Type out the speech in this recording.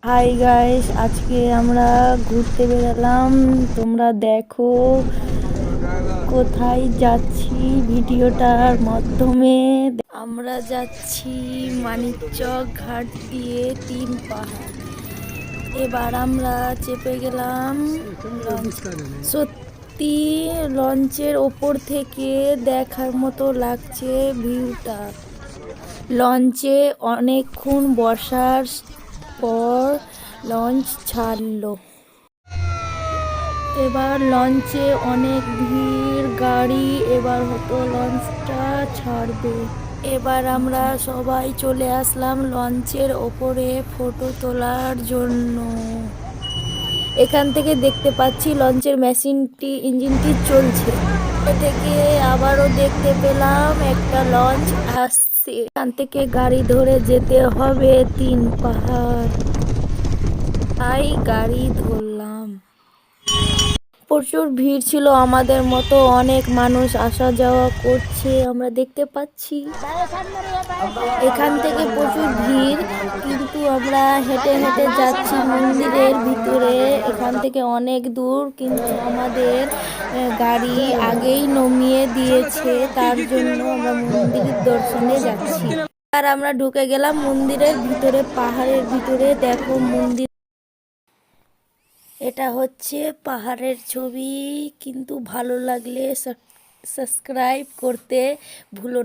Hi guys, আজকে আমরা ঘুরতে বেরালাম। তোমরা দেখো কোথায় যাচ্ছি ভিডিওটার মাধ্যমে। আমরা যাচ্ছি মানিকচক ঘাট দিয়ে 3 পাহাড়। এবার আমরা চেপে গেলাম লঞ্চ। সত্যি লঞ্চের ওপর থেকে দেখার মতো লাগছে ভিউটা। লঞ্চে অনেকক্ষণ বসার পর লঞ্চ ছাড়লো। এবার লঞ্চে অনেক ভিড়, গাড়ি। এবার হয়তো লঞ্চটা ছাড়বে। এবার আমরা সবাই চলে আসলাম লঞ্চের ওপরে ফটো তোলার জন্য। এখান থেকে দেখতে পাচ্ছি লঞ্চের ইঞ্জিনটি চলছে। থেকে আবারও দেখতে পেলাম একটা লঞ্চ আসছে। এখান থেকে গাড়ি ধরে যেতে হবে 3 পাহাড়, তাই গাড়ি ধরলাম। প্রচুর ভিড় ছিল, আমাদের মতো অনেক মানুষ আসা যাওয়া করছে আমরা দেখতে পাচ্ছি। এখান থেকে প্রচুর ভিড়, কিন্তু আমরা হেঁটে হেঁটে যাচ্ছি মন্দিরের ভিতরে। এখান থেকে অনেক দূর, কিন্তু আমাদের গাড়ি আগেই নামিয়ে দিয়েছে, তার জন্য আমরা মন্দিরের দর্শনে যাচ্ছি। আর আমরা ঢুকে গেলাম মন্দিরের ভিতরে, পাহাড়ের ভিতরে। দেখো মন্দির, এটা হচ্ছে পাহাড়ের ছবি। কিন্তু ভালো লাগলে সাবস্ক্রাইব করতে ভুলো না।